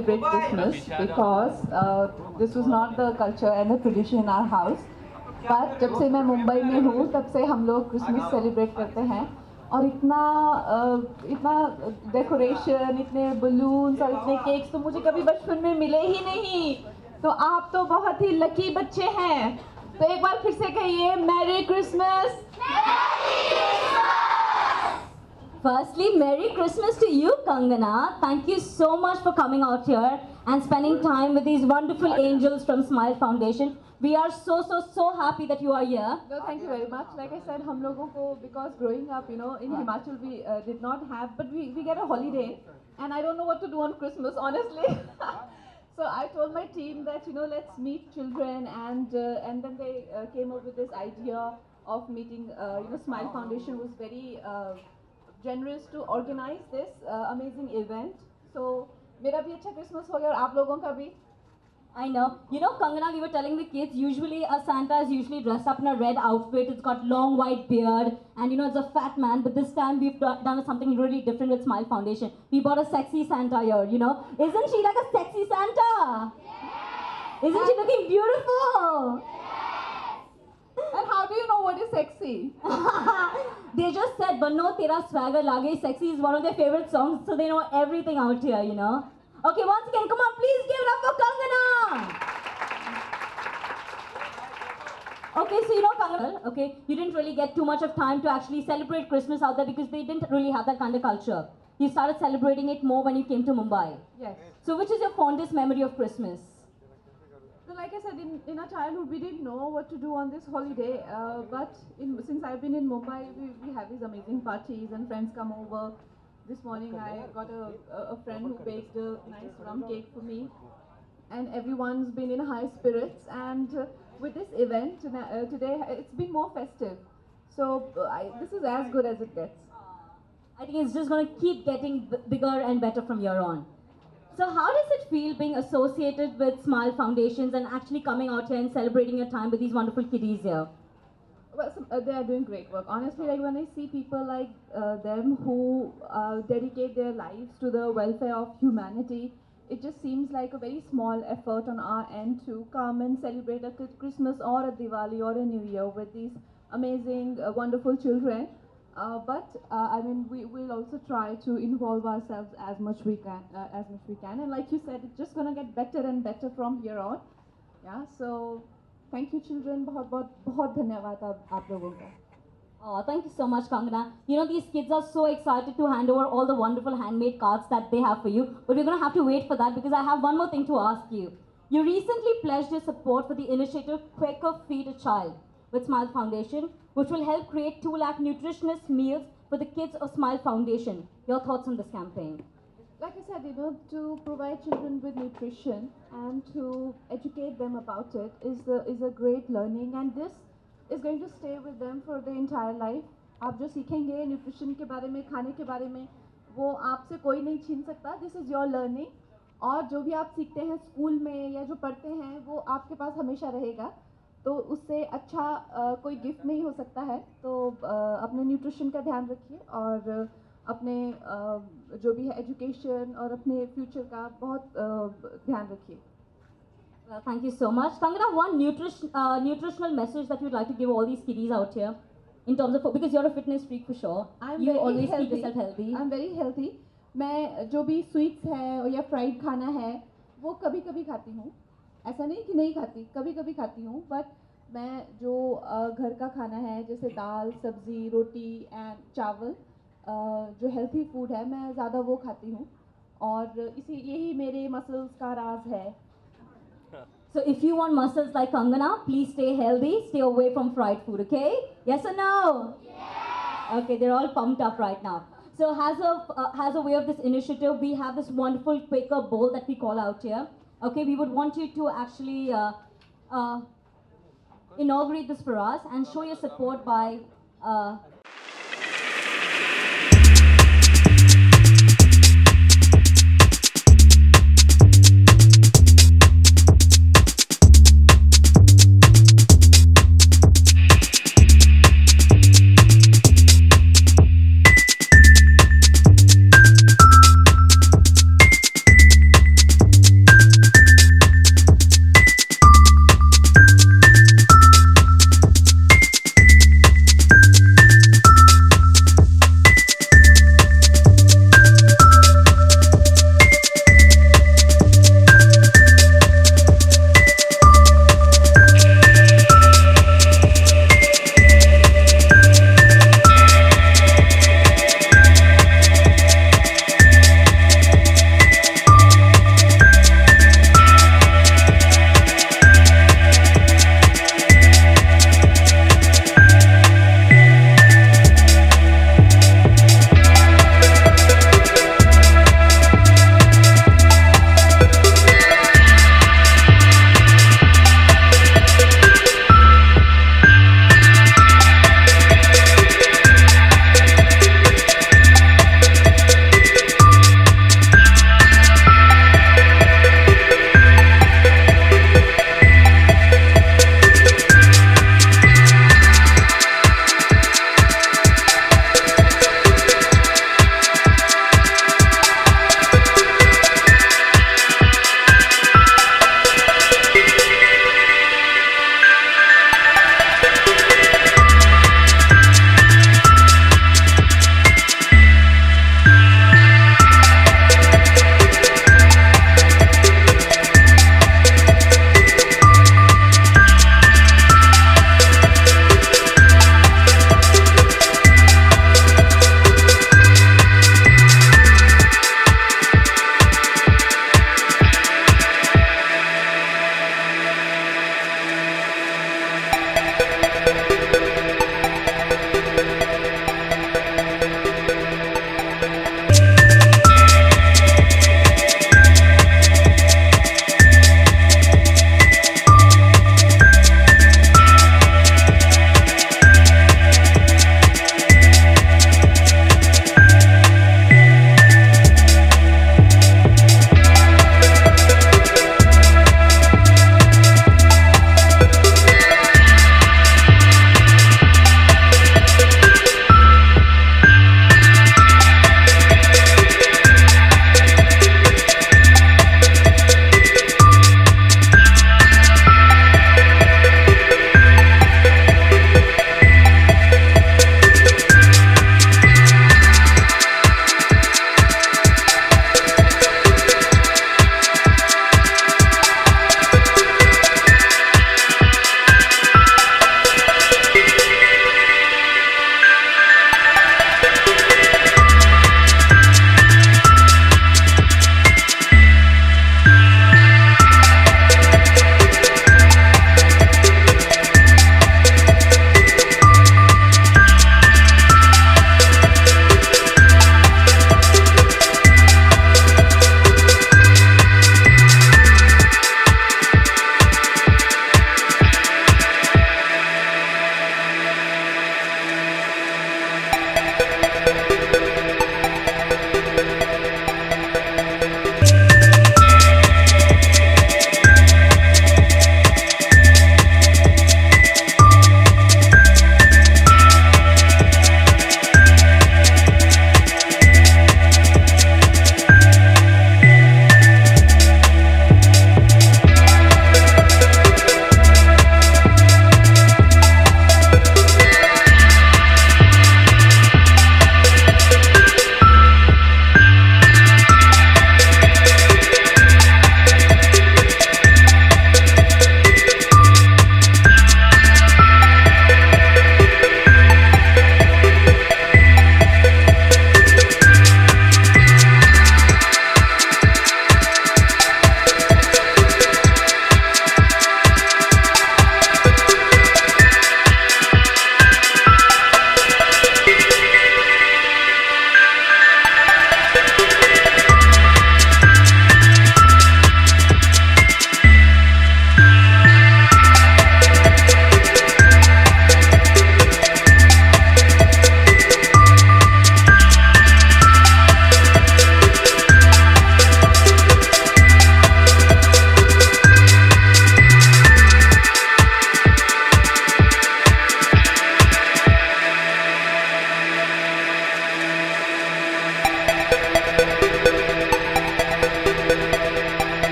celebrate Christmas because this was not the culture and the tradition in our house. But जब से मैं मुंबई में हूँ तब से हम लोग क्रिसमस सेलिब्रेट करते हैं और इतना डेकोरेशन, इतने बलून्स और इतने केक्स तो मुझे कभी बचपन में मिले ही नहीं। तो आप तो बहुत ही लकी बच्चे हैं। तो एक बार फिर से कहिए merry Christmas. Firstly, Merry Christmas to you, Kangana. Thank you so much for coming out here and spending time with these wonderful angels from Smile Foundation. We are so happy that you are here. No, thank you very much. Like I said, हम लोगों को, because growing up, in Himachal we did not have, but we get a holiday, and I don't know what to do on Christmas, honestly. So I told my team that let's meet children, and then they came up with this idea of meeting. Smile Foundation was very generous to organize this amazing event. So मेरा भी अच्छा Christmas हो गया और आप लोगों का भी. I know. Kangana, we were telling the kids, usually a Santa is usually dressed up in a red outfit. It's got long white beard and it's a fat man. But this time we've done something really different with Smile Foundation. We bought a sexy Santa here, Isn't she like a sexy Santa? Yes. Isn't she looking beautiful? Yes. And how do you know what is sexy? They just said, Banno Tera Swagger Lage. Sexy is one of their favorite songs, so they know everything out here, Okay, once again, come on, please give it up for Kangana. Okay, so Kangana, okay, you didn't really get too much of time to actually celebrate Christmas out there because they didn't really have that kind of culture. You started celebrating it more when you came to Mumbai. Yes. So which is your fondest memory of Christmas? So like I said, in our childhood, we didn't know what to do on this holiday. But since I've been in Mumbai, we have these amazing parties and friends come over. This morning I got a friend who baked a nice rum cake for me, and everyone's been in high spirits, and with this event today it's been more festive, so this is as good as it gets. I think it's just going to keep getting bigger and better from here on. So how does it feel being associated with Smile Foundations and actually coming out here and celebrating your time with these wonderful kiddies here? Well, they are doing great work. Honestly, like when I see people like them who dedicate their lives to the welfare of humanity, it just seems like a very small effort on our end to come and celebrate a Christmas or a Diwali or a New Year with these amazing, wonderful children. But I mean, we will also try to involve ourselves as much we can, and like you said, it's just gonna get better and better from here on. Yeah. So. Thank you, children. बहुत धन्यवाद आप लोगों का. Oh, thank you so much, Kangana. These kids are so excited to hand over all the wonderful handmade cards that they have for you. But we're going to have to wait for that because I have one more thing to ask you. You recently pledged your support for the initiative Quaker Feed a Child with Smile Foundation, which will help create 2 lakh nutritious meals for the kids of Smile Foundation. Your thoughts on this campaign? Like I said, to provide children with nutrition and to educate them about it is a great learning, and this is going to stay with them for the entire life. आप जो सीखेंगे nutrition के बारे में, खाने के बारे में, वो आपसे कोई नहीं छीन सकता. This is your learning. और जो भी आप सीखते हैं स्कूल में या जो पढ़ते हैं, वो आपके पास हमेशा रहेगा. तो उससे अच्छा कोई गिफ्ट नहीं हो सकता है. तो अपने न्यूट्रिशन का ध्यान रखिए और अपने जो भी है एजुकेशन और अपने फ्यूचर का बहुत ध्यान रखिए. Well, thank you so much. Kangana, one nutritional message that you'd like to give all these kiddies out here in terms of, because you're a fitness freak for sure. You always keep yourself healthy. I'm very healthy. मैं जो भी sweets है या fried खाना है वो कभी कभी खाती हूँ. ऐसा नहीं कि नहीं खाती, कभी कभी खाती हूँ. बट मैं जो घर का खाना है जैसे दाल, सब्जी, रोटी एंड चावल, जो हेल्थी फूड है मैं ज़्यादा वो खाती हूँ और यही मेरे मसल्स का राज है. So if you want muscles like Kangana, please stay healthy, stay away from fried food, okay? Yes or no? Yes. Okay, they're all pumped up right now. So as a way of this initiative, we have this wonderful Quaker bowl that we call out here. Okay, we would want you to actually inaugurate this for us and show your support by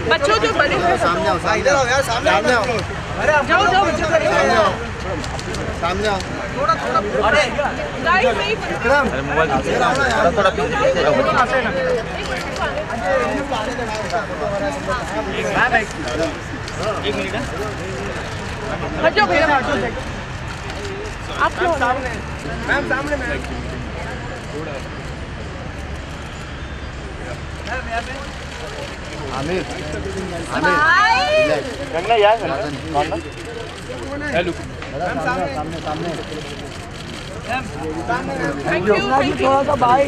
बच्चों जो बड़े हैं सामने आओ, इधर आओ यार, सामने आओ, जाओ जाओ बच्चों सामने आओ, सामने आओ। अरे गाइस नहीं मोबाइल थोड़ा एक मिनट हट जाओ भैया आप क्यों सामने मैम, सामने मैम। आमिर, गंगा यार हेलो सामने। थैंक यू थोड़ा सा भाई